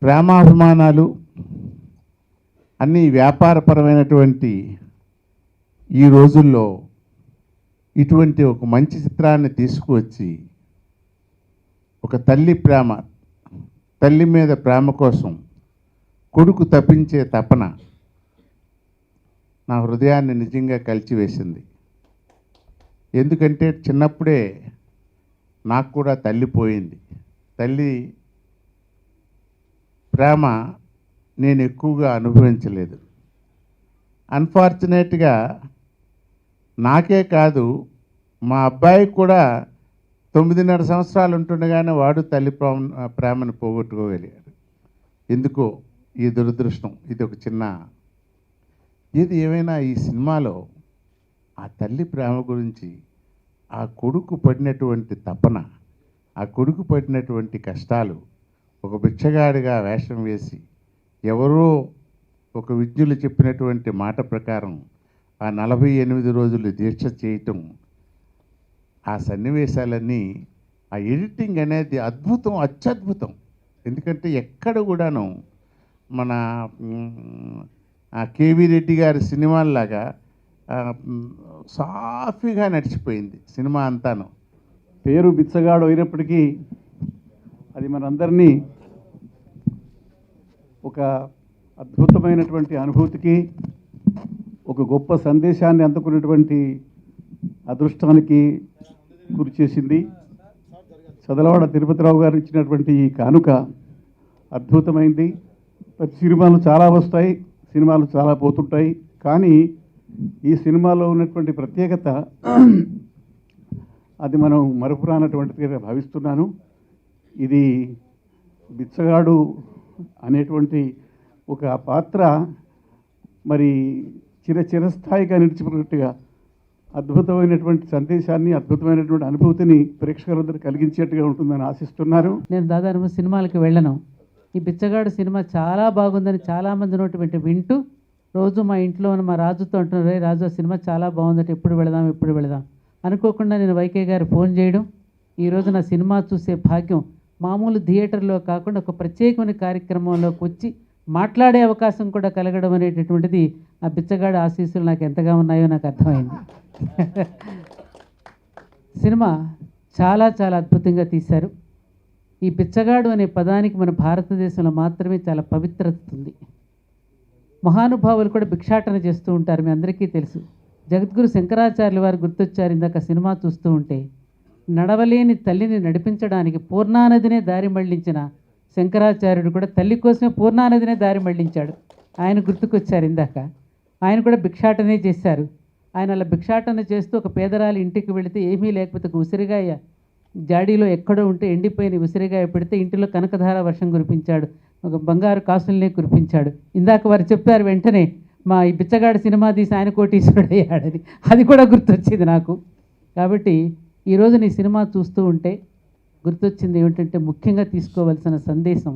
ప్రేమాభిమానాలు అన్నీ వ్యాపారపరమైనటువంటి ఈ రోజుల్లో ఇటువంటి ఒక మంచి చిత్రాన్ని తీసుకువచ్చి ఒక తల్లి ప్రేమ, తల్లి మీద ప్రేమ కోసం కొడుకు తప్పించే తపన నా హృదయాన్ని నిజంగా కలిచివేసింది. ఎందుకంటే చిన్నప్పుడే నాకు కూడా తల్లి పోయింది. తల్లి ప్రేమ నేను ఎక్కువగా అనుభవించలేదు. అన్ఫార్చునేట్గా నాకే కాదు, మా అబ్బాయికి కూడా 9.5 సంవత్సరాలు ఉంటుండగానే వాడు తల్లి ప్రేమను పోగొట్టుకోగలిగాడు. ఎందుకో ఈ దురదృష్టం. ఇది ఒక చిన్న ఏది ఏమైనా ఈ సినిమాలో ఆ తల్లి ప్రేమ గురించి, ఆ కొడుకు పడినటువంటి తపన, ఆ కొడుకు పడినటువంటి కష్టాలు, ఒక బిచ్చగాడిగా వేషం వేసి ఎవరో ఒక విజ్ఞులు చెప్పినటువంటి మాట ప్రకారం ఆ 48 రోజులు దీక్ష చేయటం, ఆ సన్నివేశాలన్నీ, ఆ ఎడిటింగ్ అనేది అద్భుతం, అత్యద్భుతం. ఎందుకంటే ఎక్కడ కూడాను మన కేవీ రెడ్డి గారి సినిమాల్లాగా సాఫీగా నడిచిపోయింది సినిమా అంతాను. పేరు బిచ్చగాడు అయినప్పటికీ అది మనందరినీ ఒక అద్భుతమైనటువంటి అనుభూతికి, ఒక గొప్ప సందేశాన్ని అందుకున్నటువంటి అదృష్టానికి గురి చేసింది. చదలవాడ తిరుపతిరావు గారు ఇచ్చినటువంటి ఈ కానుక అద్భుతమైంది. సినిమాలు చాలా వస్తాయి, సినిమాలు చాలా పోతుంటాయి, కానీ ఈ సినిమాలో ఉన్నటువంటి ప్రత్యేకత అది మనం మరపురానటువంటిదిగా భావిస్తున్నాను. ఇది బిచ్చగాడు అనేటువంటి ఒక పాత్ర మరి చిరస్థాయిగా నిలిచిపోయినట్టుగా అద్భుతమైనటువంటి సందేశాన్ని, అద్భుతమైనటువంటి అనుభూతిని ప్రేక్షకులందరూ కలిగించేట్టుగా ఉంటుందని ఆశిస్తున్నారు. నేను దాదాపు సినిమాలకు వెళ్ళను. ఈ బిచ్చగాడు సినిమా చాలా బాగుందని చాలామంది నోటి వింటూ రోజు మా ఇంట్లో ఉన్న మా రాజుతో అంటున్నారు, రాజు ఆ సినిమా చాలా బాగుందట, ఎప్పుడు వెళదాం అనుకోకుండా నేను వైకే గారు ఫోన్ చేయడం, ఈరోజు నా సినిమా చూసే భాగ్యం మామూలు థియేటర్లో కాకుండా ఒక ప్రత్యేకమైన కార్యక్రమంలోకి వచ్చి మాట్లాడే అవకాశం కూడా కలగడం అనేటటువంటిది ఆ బిచ్చగాడు ఆశీస్సులు నాకు ఎంతగా ఉన్నాయో నాకు అర్థమైంది. సినిమా చాలా చాలా అద్భుతంగా తీశారు. ఈ బిచ్చగాడు అనే పదానికి మన భారతదేశంలో మాత్రమే చాలా పవిత్రత ఉంది. మహానుభావులు కూడా భిక్షాటన చేస్తూ ఉంటారు, మీ అందరికీ తెలుసు. జగద్గురు శంకరాచార్యుల వారు గుర్తొచ్చారు ఇందాక సినిమా చూస్తూ ఉంటే. నడవలేని తల్లిని నడిపించడానికి పూర్ణానదినే దారి మళ్లించిన శంకరాచార్యుడు కూడా తల్లి కోసమే పూర్ణానదినే దారి మళ్లించాడు. ఆయన గుర్తుకొచ్చారు ఇందాక. ఆయన కూడా భిక్షాటనే చేశారు. ఆయన అలా భిక్షాటన చేస్తూ ఒక పేదరాలి ఇంటికి వెళితే ఏమీ లేకపోతే ఒక ఉసిరిగాయ జాడీలో ఎక్కడో ఉంటే ఎండిపోయిన ఉసిరిగాయ పెడితే ఇంటిలో కనకధార వర్షం కురిపించాడు, ఒక బంగారు కాసుల్నే కురిపించాడు. ఇందాక వారు చెప్పారు వెంటనే మా ఈ బిచ్చగాడు సినిమా తీసి ఆయన కోటీశ్వరుడు అయ్యాడని, అది కూడా గుర్తొచ్చింది నాకు. కాబట్టి ఈరోజు నీ సినిమా చూస్తూ ఉంటే గుర్తొచ్చింది ఏమిటంటే, ముఖ్యంగా తీసుకోవాల్సిన సందేశం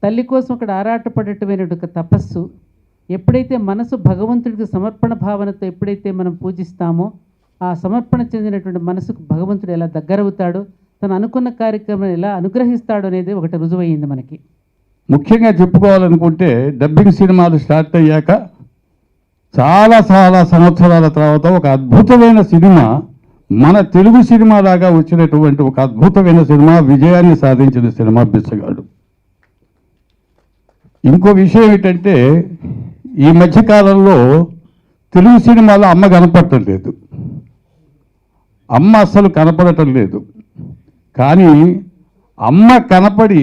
తల్లి కోసం అక్కడ ఆరాటపడటమైన ఒక తపస్సు. ఎప్పుడైతే మనసు భగవంతుడికి సమర్పణ భావనతో ఎప్పుడైతే మనం పూజిస్తామో, ఆ సమర్పణ చెందినటువంటి మనసుకు భగవంతుడు ఎలా దగ్గరవుతాడో, తను అనుకున్న కార్యక్రమం ఎలా అనుగ్రహిస్తాడు అనేది ఒకటి రుజువయ్యింది మనకి. ముఖ్యంగా చెప్పుకోవాలనుకుంటే డబ్బింగ్ సినిమాలు స్టార్ట్ అయ్యాక చాలా సంవత్సరాల తర్వాత ఒక అద్భుతమైన సినిమా, మన తెలుగు సినిమా లాగా వచ్చినటువంటి ఒక అద్భుతమైన సినిమా, విజయాన్ని సాధించిన సినిమా బిచ్చగాడు. ఇంకో విషయం ఏంటంటే, ఈ మధ్యకాలంలో తెలుగు సినిమాలో అమ్మ కనపడటం లేదు, అమ్మ అస్సలు కనపడటం లేదు. కానీ అమ్మ కనపడి,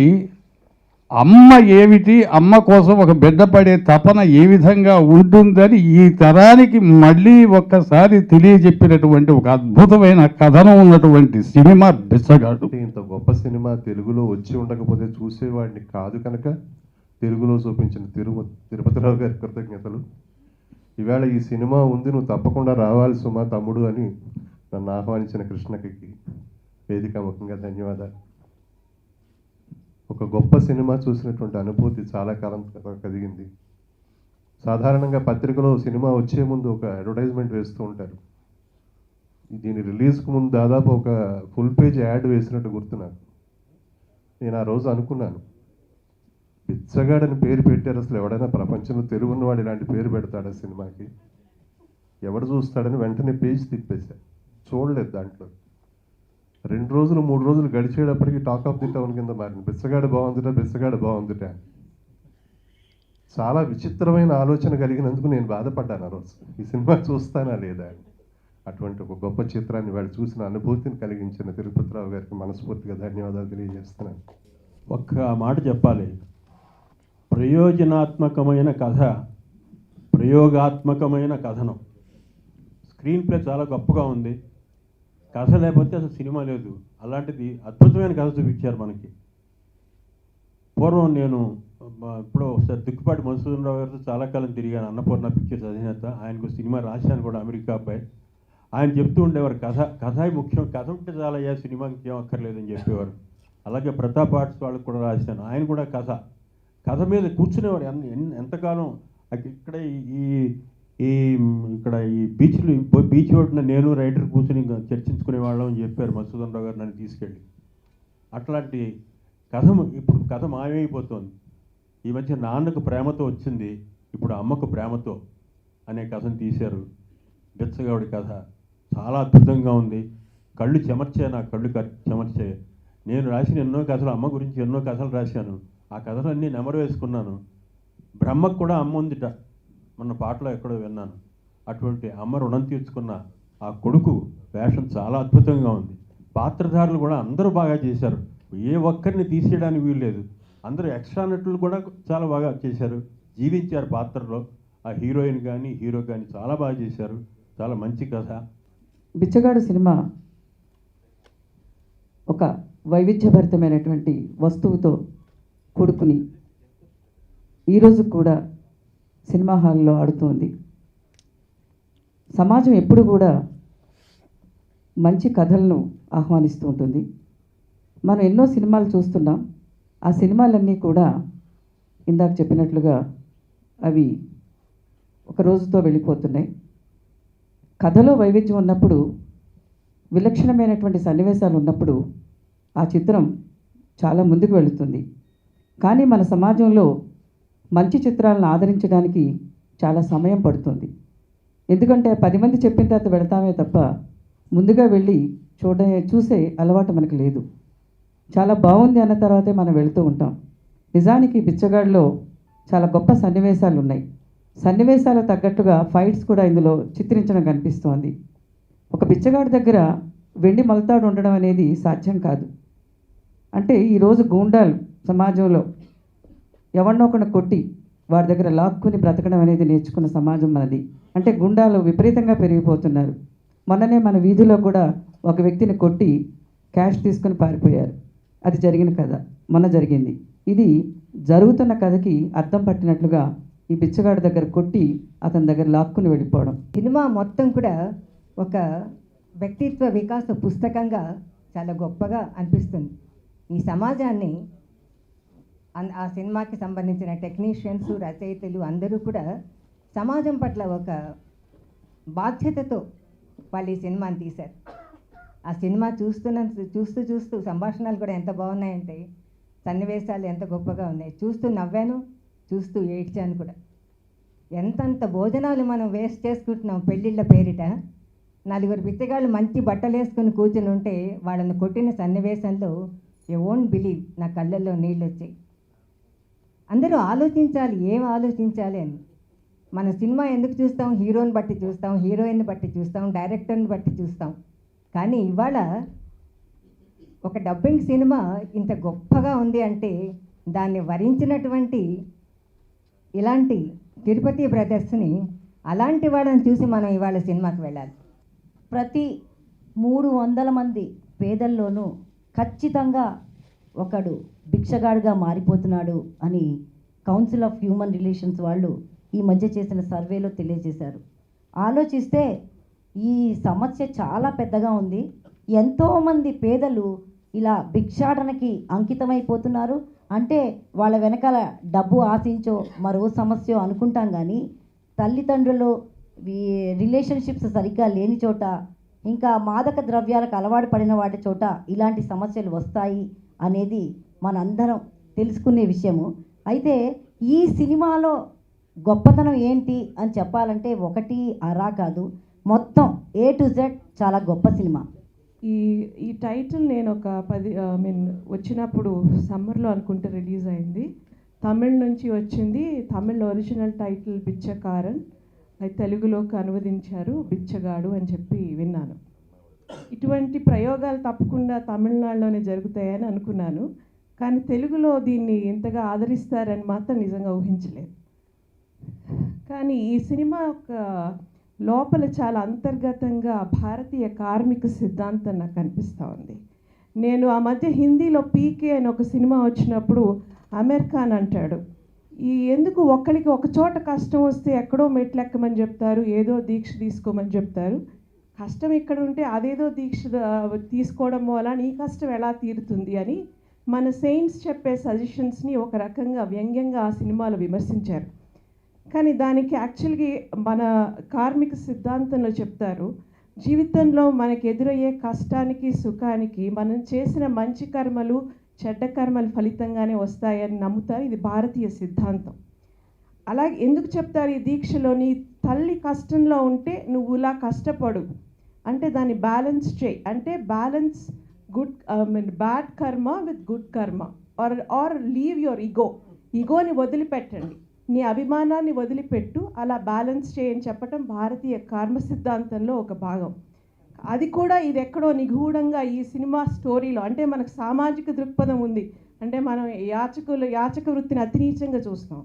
అమ్మ ఏమిటి, అమ్మ కోసం ఒక బిడ్డ పడే తపన ఏ విధంగా ఉంటుందని ఈ తరానికి మళ్ళీ ఒక్కసారి తెలియజెప్పినటువంటి ఒక అద్భుతమైన కథనం ఉన్నటువంటి సినిమా బిచ్చగాడు. ఇంత గొప్ప సినిమా తెలుగులో వచ్చి ఉండకపోతే చూసేవాడిని కాదు కనుక తెలుగులో చూపించిన తిరుపతిరావు గారి కృతజ్ఞతలు. ఈవేళ ఈ సినిమా ఉంది, నువ్వు తప్పకుండా రావాలి సుమా తమ్ముడు అని నన్ను ఆహ్వానించిన కృష్ణకి వేదిక ముఖ్యంగా ధన్యవాదాలు. ఒక గొప్ప సినిమా చూసినటువంటి అనుభూతి చాలా కాలం కలిగింది. సాధారణంగా పత్రికలో సినిమా వచ్చే ముందు ఒక అడ్వర్టైజ్మెంట్ వేస్తూ ఉంటారు. దీని రిలీజ్కి ముందు దాదాపు ఒక ఫుల్ పేజ్ యాడ్ వేసినట్టు గుర్తు నాకు. నేను ఆ రోజు అనుకున్నాను, బిచ్చగాడని పేరు పెట్టారు. అసలు ఎవడైనా ప్రపంచంలో తెలుగు ఉన్నవాడు ఇలాంటి పేరు పెడతాడా సినిమాకి? ఎవడు చూస్తాడని వెంటనే పేజ్ తిప్పేశా, చూడలేదు. దాంట్లో 2 రోజులు 3 రోజులు గడిచేటప్పటికి టాక్ ఆఫ్ ది టౌన్ కింద మారింది. బిచ్చగాడు బాగుందిట, బిచ్చగాడు బాగుందిట. చాలా విచిత్రమైన ఆలోచన కలిగినందుకు నేను బాధపడ్డాను ఆ రోజు, ఈ సినిమా చూస్తానా లేదా అని. అటువంటి ఒక గొప్ప చిత్రాన్ని వాళ్ళు చూసిన అనుభూతిని కలిగించిన తిరుపతిరావు గారికి మనస్ఫూర్తిగా ధన్యవాదాలు తెలియజేస్తున్నాను. ఒక్క మాట చెప్పాలి, ప్రయోజనాత్మకమైన కథ, ప్రయోగాత్మకమైన కథనం. స్క్రీన్ ప్లే చాలా గొప్పగా ఉంది, కథ లేకపోతే అసలు సినిమా లేదు. అలాంటిది అద్భుతమైన కథ చూపించారు మనకి. పూర్వం నేను ఇప్పుడు ఒకసారి దుక్కిపాటి మధుసూదన్ రావు గారితో చాలా కాలం తిరిగాను, అన్నపూర్ణ పిక్చర్స్ అధినేత. ఆయనకు సినిమా రాశాను కూడా, అమెరికా అబ్బాయి. ఆయన చెప్తూ ఉండేవారు, కథ ముఖ్యం, కథ ఉంటే చాలయ్యా, సినిమాకి ఏం అక్కర్లేదని చెప్పేవారు. అలాగే ప్రతాప్ ఆర్ట్స్ వాళ్ళకి కూడా రాశాను, ఆయన కూడా కథ మీద కూర్చునేవారు ఎంతకాలం. ఇక్కడ ఈ బీచ్ ఒడ్డున నేను రైటర్ కూర్చుని చర్చించుకునేవాళ్ళం అని చెప్పారు మధుసూదన్ రావు గారు నన్ను తీసుకెళ్ళి. అట్లాంటి ఇప్పుడు కథ మాయమైపోతుంది. ఈ మధ్య నాన్నకు ప్రేమతో వచ్చింది, ఇప్పుడు అమ్మకు ప్రేమతో అనే కథను తీశారు. బిచ్చగాడి కథ చాలా అద్భుతంగా ఉంది. కళ్ళు చెమర్చాయి, నా కళ్ళు చెమర్చాయి. నేను రాసిన ఎన్నో కథలు, అమ్మ గురించి ఎన్నో కథలు రాశాను. ఆ కథలన్నీ నెమరు వేసుకున్నాను. బ్రహ్మకు కూడా అమ్మ ఉందిట, మొన్న పాటలో ఎక్కడో విన్నాను. అటువంటి అమ్మ రుణం తీర్చుకున్న ఆ కొడుకు వేషం చాలా అద్భుతంగా ఉంది. పాత్రధారులు కూడా అందరూ బాగా చేశారు, ఏ ఒక్కరిని తీసేయడానికి వీల్లేదు. అందరూ ఎక్స్ట్రా నటులు కూడా చాలా బాగా చేశారు, జీవించారు పాత్రలో. ఆ హీరోయిన్ కానీ హీరో కానీ చాలా బాగా చేశారు. చాలా మంచి కథ. బిచ్చగాడు సినిమా ఒక వైవిధ్యభరితమైనటువంటి వస్తువుతో కూడుకుని ఈరోజు కూడా సినిమా హాల్లో ఆడుతుంది. సమాజం ఎప్పుడు కూడా మంచి కథలను ఆహ్వానిస్తూ ఉంటుంది. మనం ఎన్నో సినిమాలు చూస్తున్నాం. ఆ సినిమాలన్నీ కూడా ఇందాక చెప్పినట్లుగా అవి ఒక రోజుతో వెళ్ళిపోతున్నాయి. కథలో వైవిధ్యం ఉన్నప్పుడు, విలక్షణమైనటువంటి సన్నివేశాలు ఉన్నప్పుడు ఆ చిత్రం చాలా ముందుకు వెళుతుంది. కానీ మన సమాజంలో మంచి చిత్రాలను ఆదరించడానికి చాలా సమయం పడుతుంది. ఎందుకంటే 10 మంది చెప్పిన తర్వాత వెళతామే తప్ప ముందుగా వెళ్ళి చూసే అలవాటు మనకు లేదు. చాలా బాగుంది అన్న తర్వాతే మనం వెళుతూ ఉంటాం. నిజానికి బిచ్చగాడిలో చాలా గొప్ప సన్నివేశాలు ఉన్నాయి. సన్నివేశాలకు తగ్గట్టుగా ఫైట్స్ కూడా ఇందులో చిత్రించడం కనిపిస్తోంది. ఒక బిచ్చగాడి దగ్గర వెండి మలతాడు ఉండడం అనేది సాధ్యం కాదు. అంటే ఈరోజు గూండాలు సమాజంలో ఎవరినో ఒకరిని కొట్టి వారి దగ్గర లాక్కుని బ్రతకడం అనేది నేర్చుకున్న సమాజం మనది. అంటే గుండాలు విపరీతంగా పెరిగిపోతున్నారు. మొన్ననే మన వీధిలో కూడా ఒక వ్యక్తిని కొట్టి క్యాష్ తీసుకుని పారిపోయారు. అది జరిగిన కథ, మొన్న జరిగింది. ఇది జరుగుతున్న కథకి అర్థం పట్టినట్లుగా ఈ బిచ్చగాడి దగ్గర కొట్టి అతని దగ్గర లాక్కుని వెళ్ళిపోవడం. సినిమా మొత్తం కూడా ఒక వ్యక్తిత్వ వికాస పుస్తకంగా చాలా గొప్పగా అనిపిస్తుంది. ఈ సమాజాన్ని ఆ సినిమాకి సంబంధించిన టెక్నీషియన్స్, రచయితలు అందరూ కూడా సమాజం పట్ల ఒక బాధ్యతతో వాళ్ళు ఈ సినిమాని తీశారు. ఆ సినిమా చూస్తూ సంభాషణలు కూడా ఎంత బాగున్నాయంటే, సన్నివేశాలు ఎంత గొప్పగా ఉన్నాయి. చూస్తూ నవ్వాను, చూస్తూ ఏడ్చాను కూడా. ఎంతంత భోజనాలు మనం వేస్ట్ చేసుకుంటున్నాం పెళ్ళిళ్ళ పేరిట. 4 బిచ్చగాళ్ళు మంచి బట్టలు వేసుకుని కూర్చుని ఉంటే వాళ్ళని కొట్టిన సన్నివేశంలో యూ వోంట్ బిలీవ్, నా కళ్ళల్లో నీళ్ళు వచ్చాయి. అందరూ ఆలోచించాలి, ఏం ఆలోచించాలి అని. మన సినిమా ఎందుకు చూస్తాం? హీరోని బట్టి చూస్తాం, హీరోయిన్ని బట్టి చూస్తాం, డైరెక్టర్ని బట్టి చూస్తాం. కానీ ఇవాళ ఒక డబ్బింగ్ సినిమా ఇంత గొప్పగా ఉంది అంటే దాన్ని వరించినటువంటి ఇలాంటి తిరుపతి బ్రదర్స్ని, అలాంటి వాళ్ళని చూసి మనం ఇవాళ సినిమాకి వెళ్ళాలి. ప్రతి 300 మంది పేదల్లోనూ ఖచ్చితంగా ఒకడు భిక్షగాడిగా మారిపోతున్నాడు అని కౌన్సిల్ ఆఫ్ హ్యూమన్ రిలేషన్స్ వాళ్ళు ఈ మధ్య చేసిన సర్వేలో తెలియజేశారు. ఆలోచిస్తే ఈ సమస్య చాలా పెద్దగా ఉంది. ఎంతోమంది పేదలు ఇలా భిక్షాటనకి అంకితమైపోతున్నారు. అంటే వాళ్ళ వెనకాల డబ్బు ఆశించో మరో సమస్య అనుకుంటాం, కానీ తల్లిదండ్రులు రిలేషన్షిప్స్ సరిగ్గా లేని చోట, ఇంకా మాదక ద్రవ్యాలకు అలవాటు పడిన వాటి చోట ఇలాంటి సమస్యలు వస్తాయి అనేది మనందరం తెలుసుకునే విషయము. అయితే ఈ సినిమాలో గొప్పతనం ఏంటి అని చెప్పాలంటే ఒకటి అరా కాదు, మొత్తం A to Z చాలా గొప్ప సినిమా. ఈ టైటిల్ నేను ఒక వచ్చినప్పుడు సమ్మర్లో అనుకుంటే రిలీజ్ అయింది. తమిళ్ నుంచి వచ్చింది. తమిళ్ ఒరిజినల్ టైటిల్ బిచ్చకారన్, అది తెలుగులోకి అనువదించారు బిచ్చగాడు అని చెప్పి విన్నాను. ఇటువంటి ప్రయోగాలు తప్పకుండా తమిళనాడులోనే జరుగుతాయని అనుకున్నాను, కానీ తెలుగులో దీన్ని ఇంతగా ఆదరిస్తారని మాత్రం నిజంగా ఊహించలేదు. కానీ ఈ సినిమా ఒక లోపల చాలా అంతర్గతంగా భారతీయ కార్మిక సిద్ధాంతం నాకు అనిపిస్తూ ఉంది. నేను ఆ మధ్య హిందీలో పీకే అని ఒక సినిమా వచ్చినప్పుడు అమీర్ ఖాన్ అంటాడు, ఎందుకు ఒక్కరికి ఒక చోట కష్టం వస్తే ఎక్కడో మెట్లెక్కమని చెప్తారు, ఏదో దీక్ష తీసుకోమని చెప్తారు, కష్టం ఇక్కడ ఉంటే అదేదో దీక్ష తీసుకోవడం వల్ల నీ కష్టం ఎలా తీరుతుంది అని మన సెయింట్స్ చెప్పే సజెషన్స్ని ఒక రకంగా వ్యంగ్యంగా ఆ సినిమాలో విమర్శించారు. కానీ దానికి యాక్చువల్గా మన కార్మిక సిద్ధాంతంలో చెప్తారు, జీవితంలో మనకు ఎదురయ్యే కష్టానికి సుఖానికి మనం చేసిన మంచి కర్మలు చెడ్డ కర్మలు ఫలితంగానే వస్తాయని నమ్ముతారు. ఇది భారతీయ సిద్ధాంతం. అలాగే ఎందుకు చెప్తారు ఈ దీక్షలో, నీ తల్లి కష్టంలో ఉంటే నువ్వు ఇలా కష్టపడు అంటే దాన్ని బ్యాలెన్స్ చేయి, అంటే బ్యాలెన్స్ గుడ్ బ్యాడ్ కర్మ విత్ గుడ్ కర్మ, ఆర్ లీవ్ యువర్ ఈగోని వదిలిపెట్టండి, నీ అభిమానాన్ని వదిలిపెట్టు, అలా బ్యాలెన్స్ చేయని చెప్పటం భారతీయ కర్మ సిద్ధాంతంలో ఒక భాగం. అది కూడా ఇది ఎక్కడో నిగూఢంగా ఈ సినిమా స్టోరీలో, అంటే మనకు సామాజిక దృక్పథం ఉంది, అంటే మనం యాచక వృత్తిని అతి నీచంగా చూస్తాం.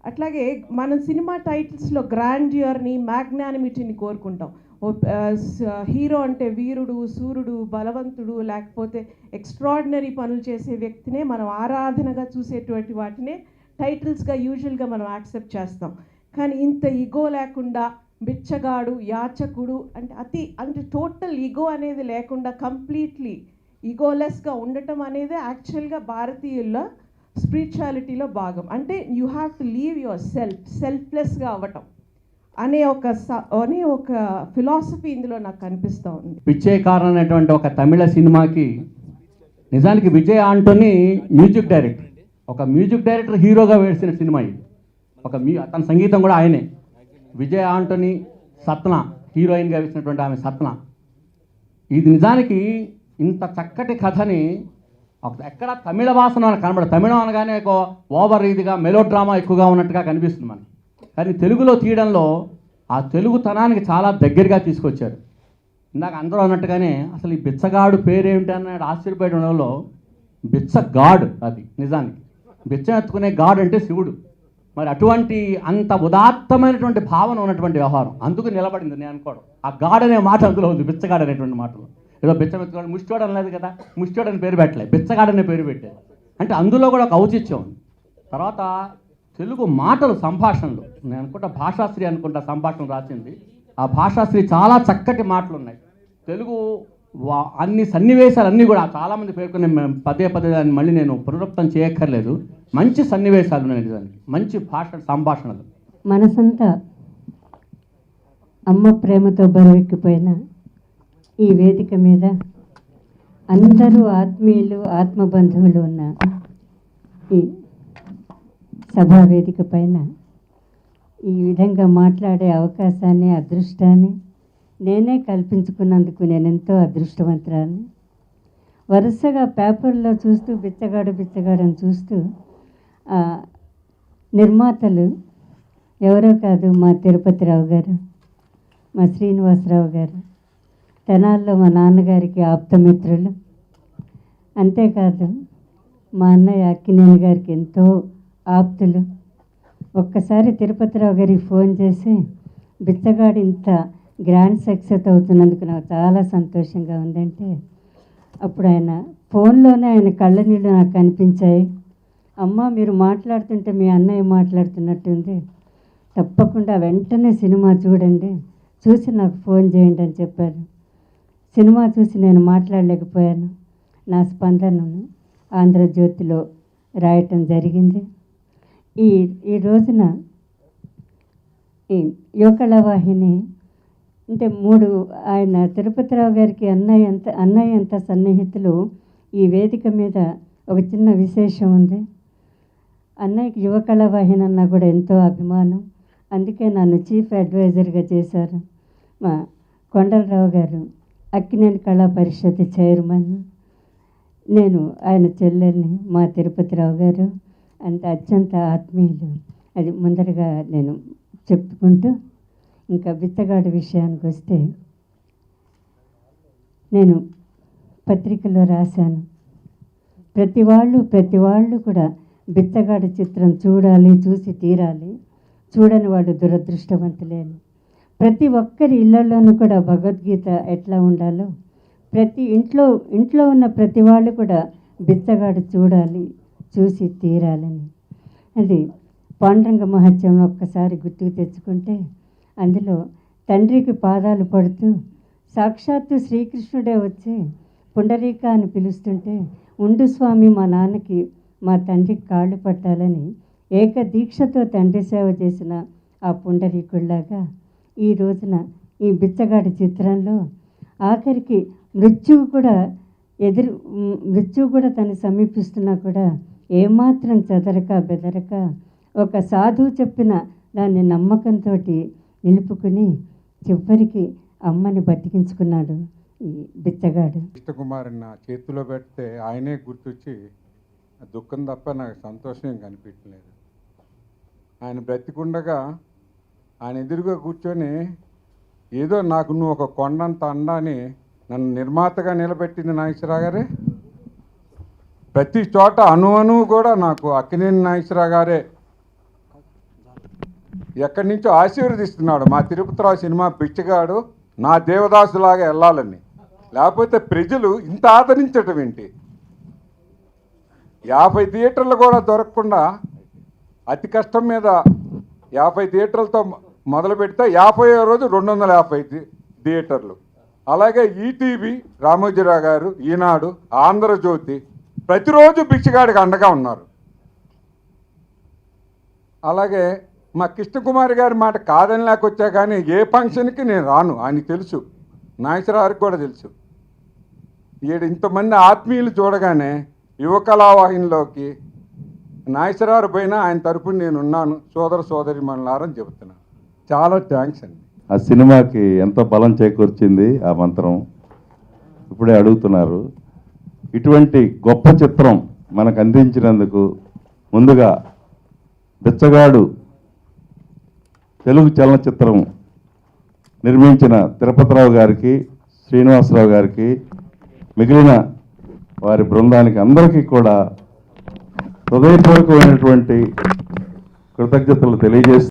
అట్లాగే మనం సినిమా టైటిల్స్లో గ్రాండ్యూర్ని మ్యాగ్నానిమిటీని కోరుకుంటాం. హీరో అంటే వీరుడు సూర్యుడు బలవంతుడు లేకపోతే ఎక్స్ట్రాడినరీ పనులు చేసే వ్యక్తినే మనం ఆరాధనగా చూసేటువంటి వాటినే టైటిల్స్గా యూజువల్గా మనం యాక్సెప్ట్ చేస్తాం. కానీ ఇంత ఈగో లేకుండా బిచ్చగాడు యాచకుడు అంటే టోటల్ ఈగో అనేది లేకుండా కంప్లీట్లీ ఈగోలెస్గా ఉండటం అనేది యాక్చువల్గా భారతీయుల స్పిరిచువాలిటీలో భాగం. అంటే you have to leave your సెల్ఫ్లెస్గా అవ్వటం అనే ఒక ఫిలాసఫీ ఇందులో నాకు కనిపిస్తూ ఉంది. పిచ్చైకారన్ అనేటువంటి ఒక తమిళ సినిమాకి నిజానికి విజయ్ ఆంటోనీ మ్యూజిక్ డైరెక్టర్, ఒక మ్యూజిక్ డైరెక్టర్ హీరోగా వేసిన సినిమా ఇది. తన సంగీతం కూడా ఆయనే. విజయ్ ఆంటోనీ, సత్న హీరోయిన్గా వేసినటువంటి ఆమె సత్న. ఇది నిజానికి ఇంత చక్కటి కథని ఎక్కడ తమిళ వాసన కనబడదు. తమిళం అనగానే ఒక ఓవర్ ఇదిగా మెలో డ్రామా ఎక్కువగా ఉన్నట్టుగా కనిపిస్తుంది మనకి. కానీ తెలుగులో తీయడంలో ఆ తెలుగుతనానికి చాలా దగ్గరగా తీసుకొచ్చారు. ఇందాక అందరూ అన్నట్టుగానే అసలు ఈ బిచ్చగాడు పేరేమిటి అన్నాడు ఆశ్చర్యపోయడంలో, బిచ్చగాడు అది నిజానికి బిచ్చం ఎత్తుకునే గాడ్ అంటే శివుడు. మరి అటువంటి అంత ఉదాత్తమైనటువంటి భావన ఉన్నటువంటి వ్యవహారం అందుకు నిలబడింది నేను అనుకోవడం. ఆ గాడ్ అనే మాట అందులో ఉంది, బిచ్చగాడు అనేటువంటి మాటలో. ఏదో బిచ్చం ఎత్తుకోవడం ముష్టోడు అనలేదు కదా, ముష్టోడు అని పేరు పెట్టలేదు, బిచ్చగాడు అనే పేరు పెట్టారు. అంటే అందులో కూడా ఒక ఔచిత్యం ఉంది. తర్వాత తెలుగు మాటలు సంభాషణలు, నేను అనుకుంటా భాషాశ్రీ అనుకుంటా సంభాషణ రాసింది. ఆ భాషాశ్రీ చాలా చక్కటి మాటలు ఉన్నాయి. తెలుగు అన్ని సన్నివేశాలు అన్నీ కూడా చాలామంది పేర్కొనే పదే దాన్ని మళ్ళీ నేను పునరుక్తం చేయక్కర్లేదు. మంచి సన్నివేశాలు ఉన్నాయి నిజానికి, మంచి సంభాషణలు. మనసంతా అమ్మ ప్రేమతో బరువెక్కిపోయిన ఈ వేదిక మీద అందరూ ఆత్మీయులు ఆత్మబంధువులు ఉన్న ఈ సభా వేదిక పైన ఈ విధంగా మాట్లాడే అవకాశాన్ని అదృష్టాన్ని నేనే కల్పించుకున్నందుకు నేను ఎంతో అదృష్టవంతురాన్ని. వరుసగా పేపర్లో చూస్తూ బిచ్చగాడు అని చూస్తూ నిర్మాతలు ఎవరో కాదు, మా తిరుపతిరావు గారు, మా శ్రీనివాసరావు గారు, తెనాల్లో మా నాన్నగారికి ఆప్తమిత్రులు, అంతేకాదు మా అన్నయ్య అక్కినేని గారికి ఎంతో ఆప్తులు. ఒక్కసారి తిరుపతిరావు గారికి ఫోన్ చేసి బిచ్చగాడు ఇంత గ్రాండ్ సక్సెస్ అవుతున్నందుకు నాకు చాలా సంతోషంగా ఉందంటే అప్పుడు ఆయన ఫోన్లోనే ఆయన కళ్ళ నీళ్ళు నాకు కనిపించాయి. అమ్మ మీరు మాట్లాడుతుంటే మీ అన్నయ్య మాట్లాడుతున్నట్టుంది, తప్పకుండా వెంటనే సినిమా చూడండి, చూసి నాకు ఫోన్ చేయండి అని చెప్పారు. సినిమా చూసి నేను మాట్లాడలేకపోయాను. నా స్పందనను ఆంధ్రజ్యోతిలో రాయటం జరిగింది. ఈ రోజున ఈ యువకళావాహిని అంటే ఆయన తిరుపతిరావు గారికి అన్నయ్య ఎంత సన్నిహితులు. ఈ వేదిక మీద ఒక చిన్న విశేషం ఉంది. అన్నయ్యకి యువ కళావాహిని అన్న కూడా ఎంతో అభిమానం. అందుకే నన్ను చీఫ్ అడ్వైజర్గా చేశారు. మా కొండలరావు గారు అక్కినేని కళా పరిషత్ చైర్మన్, నేను ఆయన చెల్లెల్ని, మా తిరుపతిరావు గారు అంటే అత్యంత ఆత్మీయులు. అది ముందరగా నేను చెప్పుకుంటూ, ఇంకా బిచ్చగాడి విషయానికి వస్తే, నేను పత్రికలో రాశాను, ప్రతి వాళ్ళు కూడా బిచ్చగాడి చిత్రం చూడాలి, చూసి తీరాలి, చూడని వాడు దురదృష్టవంతులేను. ప్రతి ఒక్కరి ఇళ్లలోనూ కూడా భగవద్గీత ఎట్లా ఉండాలో ప్రతి ఇంట్లో ఉన్న ప్రతి వాళ్ళు కూడా బిచ్చగాడు చూడాలి, చూసి తీరాలని. అది పాండురంగ మహత్యం ఒక్కసారి గుర్తుకు తెచ్చుకుంటే, అందులో తండ్రికి పాదాలు పడుతూ సాక్షాత్తు శ్రీకృష్ణుడే వచ్చి పుండరీక అని పిలుస్తుంటే, ఉండు స్వామి మా నాన్నకి మా తండ్రికి కాళ్ళు పట్టాలని ఏక దీక్షతో తండ్రి సేవ చేసిన ఆ పుండరీకుల్లాగా ఈ రోజున ఈ బిచ్చగాడి చిత్రంలో ఆఖరికి మృత్యువు కూడా తను సమీపిస్తున్నా కూడా ఏమాత్రం చెదరక బెదరక ఒక సాధువు చెప్పిన దాన్ని నమ్మకంతో నిలుపుకుని చివరికి అమ్మని బతికించుకున్నాడు ఈ బిచ్చగాడు. కృష్ణకుమారి నా చేతిలో పెడితే ఆయనే గుర్తొచ్చి దుఃఖం తప్ప నాకు సంతోషం ఏం కనిపించలేదు. ఆయన బ్రతికుండగా ఆయన ఎదురుగా కూర్చొని ఏదో నాకు నువ్వు ఒక కొండంత అండాని నన్ను నిర్మాతగా నిలబెట్టింది నాగేశ్వరరావు గారే. ప్రతి చోట అణువు కూడా నాకు అక్కినేని నాగేశ్వరరావు గారే ఎక్కడి నుంచో ఆశీర్వదిస్తున్నాడు. మా తిరుపతిరావు సినిమా పిచ్చిగాడు నా దేవదాసులాగా వెళ్ళాలని, లేకపోతే ప్రజలు ఇంత ఆదరించటం ఏంటి? 50 థియేటర్లు కూడా దొరకకుండా అతి కష్టం మీద 50 థియేటర్లతో మొదలు పెడితే 50వ రోజు 250 థియేటర్లు. అలాగే ఈటీవీ రామోజీరావు గారు, ఈనాడు, ఆంధ్రజ్యోతి ప్రతిరోజు బిచ్చగాడికి అండగా ఉన్నారు. అలాగే మా కృష్ణకుమారి గారి మాట కాదని లేకొచ్చా కానీ ఏ ఫంక్షన్కి నేను రాను, ఆయనకి తెలుసు, నాగేశ్వరరావుకి కూడా తెలుసు. ఇంతమంది ఆత్మీయులు చూడగానే యువ కళావాహినిలోకి నాగేశ్వరరావు పోయినా ఆయన తరపున నేను ఉన్నాను, సోదర సోదరి మనలారని చెబుతున్నాను. చాలా థ్యాంక్స్ అండి. ఆ సినిమాకి ఎంతో బలం చేకూర్చింది ఆ మంత్రం. ఇప్పుడే అడుగుతున్నారు. ఇటువంటి గొప్ప చిత్రం మనకు అందించినందుకు ముందుగా బిచ్చగాడు తెలుగు చలనచిత్రం నిర్మించిన తిరుపతిరావు గారికి, శ్రీనివాసరావు గారికి, మిగిలిన వారి బృందానికి అందరికీ కూడా హృదయపూర్వకమైనటువంటి కృతజ్ఞతలు తెలియజేస్తూ